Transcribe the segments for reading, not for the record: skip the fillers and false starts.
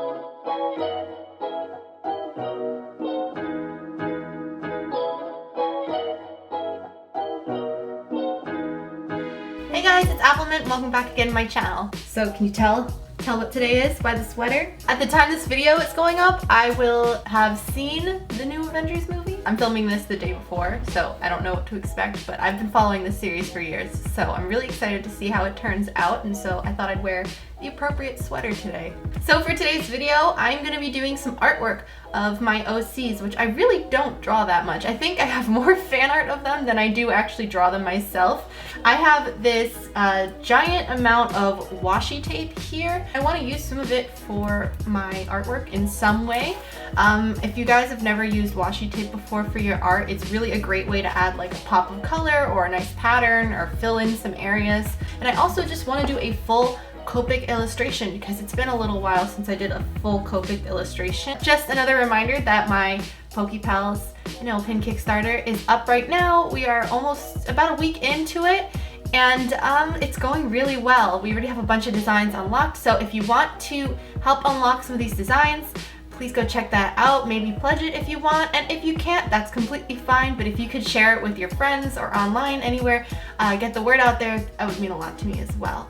Hey guys, it's Appleminte. Welcome back again to my channel. So can you tell what today is by the sweater? At the time this video is going up, I will have seen the new Avengers movie. I'm filming this the day before, so I don't know what to expect, but I've been following this series for years, so I'm really excited to see how it turns out, and so I thought I'd wear the appropriate sweater today. So for today's video, I'm going to be doing some artwork of my OCs, which I really don't draw that much. I think I have more fan art of them than I do actually draw them myself. I have this giant amount of washi tape here. I want to use some of it for my artwork in some way. If you guys have never used washi tape before for your art, it's really a great way to add like a pop of color or a nice pattern or fill in some areas. And I also just want to do a full Copic illustration because it's been a little while since I did a full Copic illustration. Just another reminder that my PokePals pin Kickstarter is up right now. We are almost about a week into it, and it's going really well. We already have a bunch of designs unlocked, so if you want to help unlock some of these designs, please go check that out. Maybe pledge it if you want, and if you can't, that's completely fine, but if you could share it with your friends or online, anywhere, get the word out there, that would mean a lot to me as well.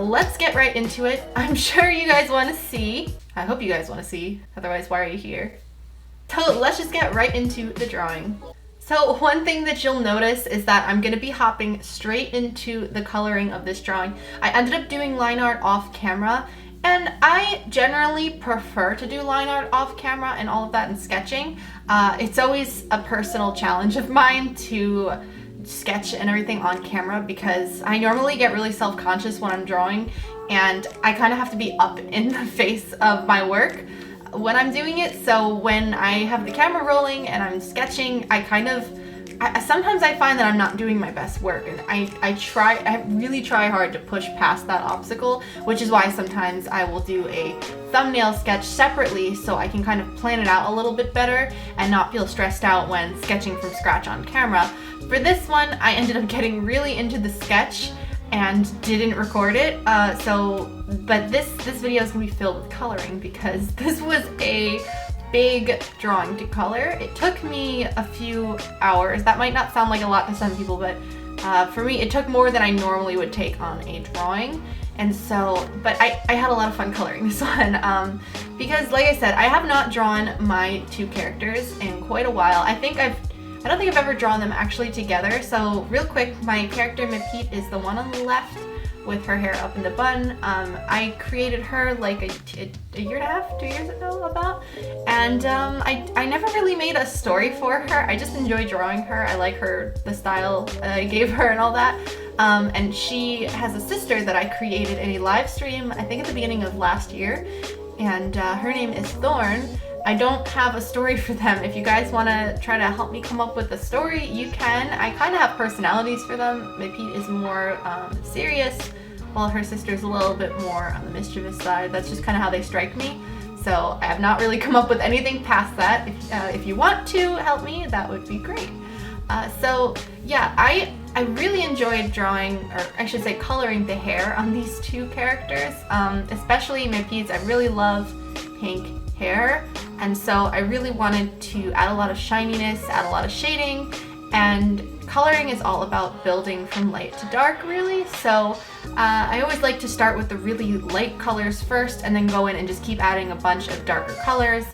Let's get right into it. I'm sure you guys want to see. I hope you guys want to see, otherwise why are you here? So let's just get right into the drawing. So one thing that you'll notice is that I'm going to be hopping straight into the coloring of this drawing. I ended up doing line art off camera, and I generally prefer to do line art off camera and all of that in sketching. It's always a personal challenge of mine to sketch and everything on camera because I normally get really self-conscious when I'm drawing, and I kind of have to be up in the face of my work when I'm doing it. So when I have the camera rolling and I'm sketching, sometimes I find that I'm not doing my best work, and I really try hard to push past that obstacle, which is why sometimes I will do a thumbnail sketch separately so I can kind of plan it out a little bit better and not feel stressed out when sketching from scratch on camera. For this one, I ended up getting really into the sketch and didn't record it, but this video is going to be filled with coloring because this was a big drawing to color. It took me a few hours. That might not sound like a lot to some people, but for me it took more than I normally would take on a drawing. And so, but I had a lot of fun coloring this one because like I said, I have not drawn my two characters in quite a while. I don't think I've ever drawn them actually together. So real quick, my character Mepete is the one on the left with her hair up in the bun. I created her like a year and a half, 2 years ago about, and I never really made a story for her. I just enjoy drawing her. I like the style I gave her and all that. And she has a sister that I created in a live stream, I think at the beginning of last year, and her name is Thorn. I don't have a story for them. If you guys want to try to help me come up with a story, you can. I kind of have personalities for them. Mepete is more serious, while her sister's a little bit more on the mischievous side. That's just kind of how they strike me. So I have not really come up with anything past that. If you want to help me, that would be great. So yeah, I really enjoyed drawing, or I should say coloring the hair on these two characters, especially Mepete's. I really love pink hair, and so I really wanted to add a lot of shininess, add a lot of shading, and coloring is all about building from light to dark, really. So I always like to start with the really light colors first and then go in and just keep adding a bunch of darker colors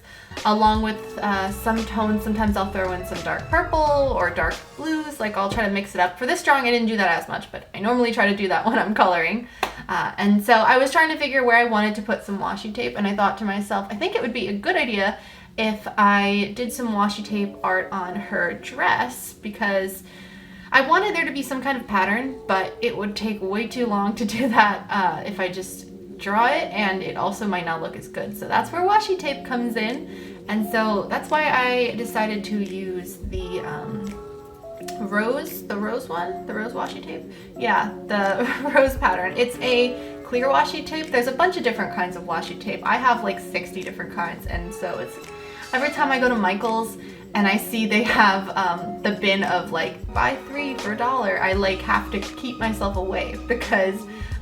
along with some tones. Sometimes I'll throw in some dark purple or dark blues, like I'll try to mix it up. For this drawing I didn't do that as much, but I normally try to do that when I'm coloring. And so I was trying to figure where I wanted to put some washi tape, and I thought to myself, I think it would be a good idea if I did some washi tape art on her dress, because I wanted there to be some kind of pattern, but it would take way too long to do that if I just draw it, and it also might not look as good. So that's where washi tape comes in, and so that's why I decided to use the rose washi tape. Yeah, the rose pattern. It's a clear washi tape. There's a bunch of different kinds of washi tape. I have like 60 different kinds, and so it's every time I go to Michael's and I see they have the bin of like buy 3 for $1, I like have to keep myself away because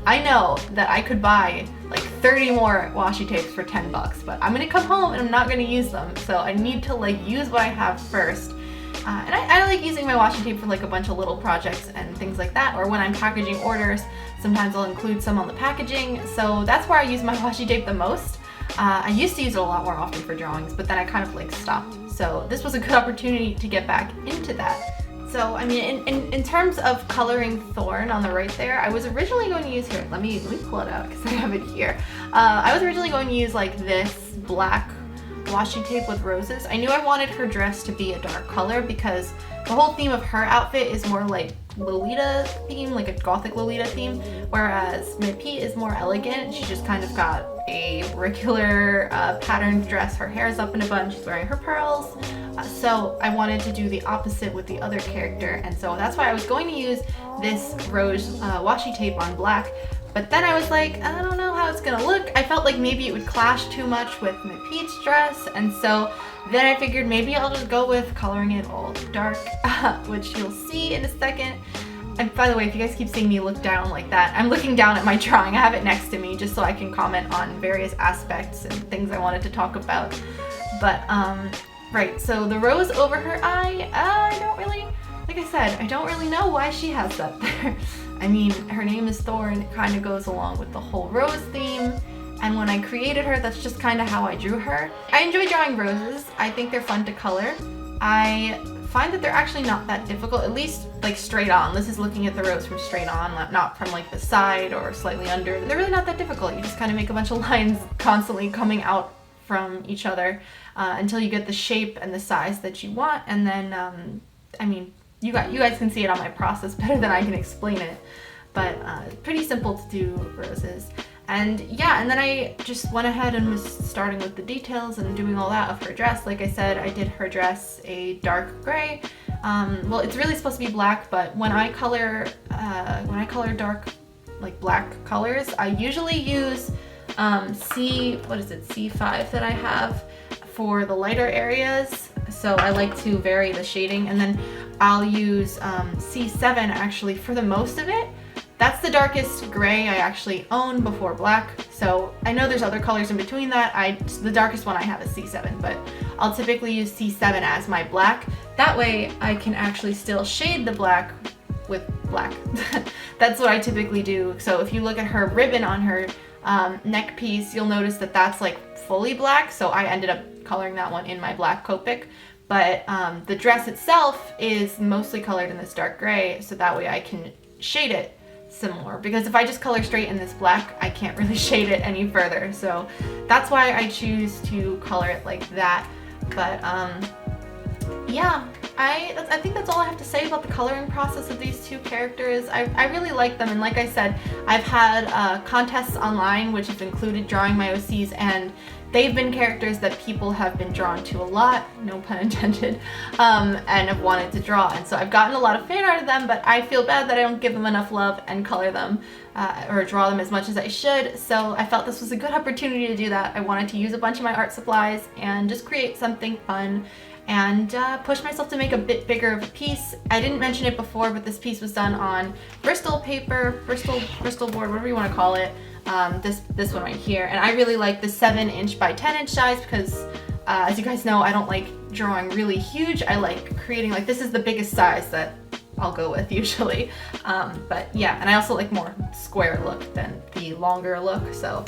I know that I could buy like 30 more washi tapes for 10 bucks, but I'm gonna come home and I'm not gonna use them. So I need to like use what I have first. And I like using my washi tape for like a bunch of little projects and things like that, or when I'm packaging orders, sometimes I'll include some on the packaging. So that's where I use my washi tape the most. I used to use it a lot more often for drawings, but then I kind of like stopped. So this was a good opportunity to get back into that. So I mean, in terms of coloring Thorn on the right there, I was originally going to use here. Let me pull it out because I have it here. I was originally going to use like this black washi tape with roses. I knew I wanted her dress to be a dark color because the whole theme of her outfit is more like Lolita theme, like a gothic Lolita theme, whereas Pete is more elegant. She just kind of got a regular patterned dress. Her hair is up in a bun, she's wearing her pearls. So I wanted to do the opposite with the other character, and so that's why I was going to use this rose washi tape on black. But then I was like, I don't know how it's gonna look. I felt like maybe it would clash too much with Pete's dress, and so then I figured maybe I'll just go with coloring it all dark, which you'll see in a second. And by the way, if you guys keep seeing me look down like that, I'm looking down at my drawing. I have it next to me just so I can comment on various aspects and things I wanted to talk about. But, right, so the rose over her eye, I don't really, like I said, I don't really know why she has that there. I mean, her name is Thorn, it kind of goes along with the whole rose theme, and when I created her, that's just kind of how I drew her. I enjoy drawing roses. I think they're fun to color. I find that they're actually not that difficult, at least like straight on. This is looking at the rose from straight on, not from like the side or slightly under. They're really not that difficult. You just kind of make a bunch of lines constantly coming out from each other until you get the shape and the size that you want, and then, I mean, you guys can see it on my process better than I can explain it, but pretty simple to do roses. And yeah, and then I just went ahead and was starting with the details and doing all that of her dress. Like I said, I did her dress a dark gray. Well, it's really supposed to be black, but when I color dark, like black colors, I usually use C5 that I have for the lighter areas. So I like to vary the shading, and then I'll use C7 actually for the most of it. That's the darkest gray I actually own before black. So I know there's other colors in between that. The darkest one I have is C7, but I'll typically use C7 as my black. That way I can actually still shade the black with black. That's what I typically do. So if you look at her ribbon on her neck piece, you'll notice that that's like fully black. So I ended up coloring that one in my black Copic. But the dress itself is mostly colored in this dark gray, so that way I can shade it some more. Because if I just color straight in this black, I can't really shade it any further. So that's why I choose to color it like that. But yeah, I think that's all I have to say about the coloring process of these two characters. I really like them, and like I said, I've had contests online which have included drawing my OCs, and they've been characters that people have been drawn to a lot, no pun intended, and have wanted to draw. And so I've gotten a lot of fan art of them, but I feel bad that I don't give them enough love and color them or draw them as much as I should. So I felt this was a good opportunity to do that. I wanted to use a bunch of my art supplies and just create something fun and push myself to make a bit bigger of a piece. I didn't mention it before, but this piece was done on Bristol paper, Bristol board, whatever you want to call it. This one right here, and I really like the 7" by 10" size because as you guys know, I don't like drawing really huge. I like creating, like, this is the biggest size that I'll go with usually, but yeah, and I also like more square look than the longer look, so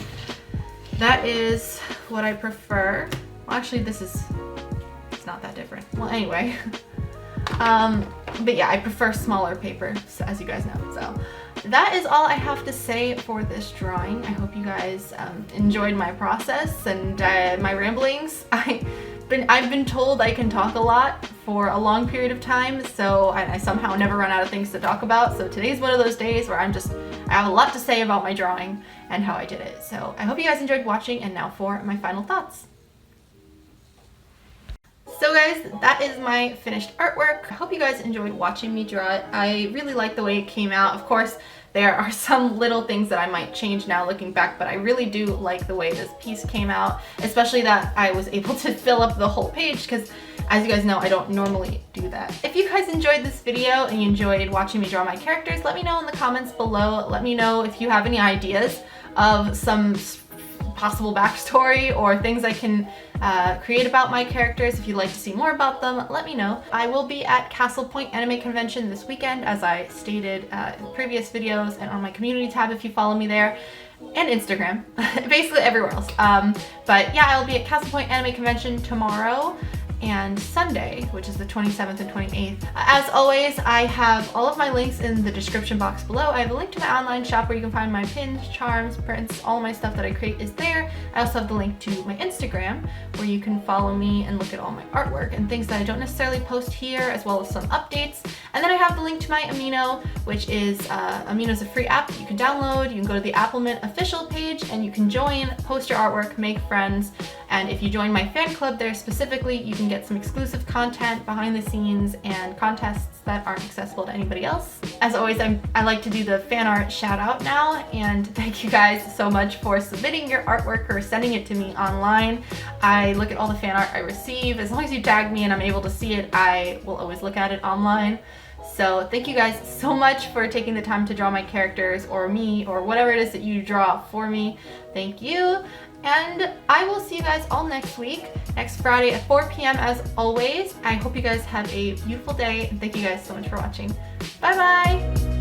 that is what I prefer. Well, actually it's not that different. Well, anyway, but yeah, I prefer smaller paper, as you guys know. So that is all I have to say for this drawing. I hope you guys enjoyed my process and my ramblings. I've been told I can talk a lot for a long period of time, so I somehow never run out of things to talk about. So today's one of those days where I have a lot to say about my drawing and how I did it. So I hope you guys enjoyed watching, and now for my final thoughts. So guys, that is my finished artwork. I hope you guys enjoyed watching me draw it. I really like the way it came out. Of course, there are some little things that I might change now looking back, but I really do like the way this piece came out, especially that I was able to fill up the whole page because, as you guys know, I don't normally do that. If you guys enjoyed this video and you enjoyed watching me draw my characters, let me know in the comments below. Let me know if you have any ideas of some possible backstory or things I can create about my characters. If you'd like to see more about them, let me know. I will be at Castle Point Anime Convention this weekend, as I stated in previous videos, and on my community tab if you follow me there, and Instagram, basically everywhere else. But yeah, I'll be at Castle Point Anime Convention tomorrow and Sunday, which is the 27th and 28th. As always, I have all of my links in the description box below. I have a link to my online shop where you can find my pins, charms, prints, all my stuff that I create is there. I also have the link to my Instagram where you can follow me and look at all my artwork and things that I don't necessarily post here, as well as some updates. And then I have the link to my Amino, which is, Amino's a free app that you can download. You can go to the appleminte official page and you can join, post your artwork, make friends. And if you join my fan club there specifically, you can get some exclusive content, behind the scenes, and contests that aren't accessible to anybody else. As always, I like to do the fan art shout out now, and thank you guys so much for submitting your artwork or sending it to me online. I look at all the fan art I receive. As long as you tag me and I'm able to see it, I will always look at it online. So thank you guys so much for taking the time to draw my characters, or me, or whatever it is that you draw for me. Thank you. And I will see you guys all next week, next Friday at 4 p.m. as always. I hope you guys have a beautiful day, and thank you guys so much for watching. Bye bye!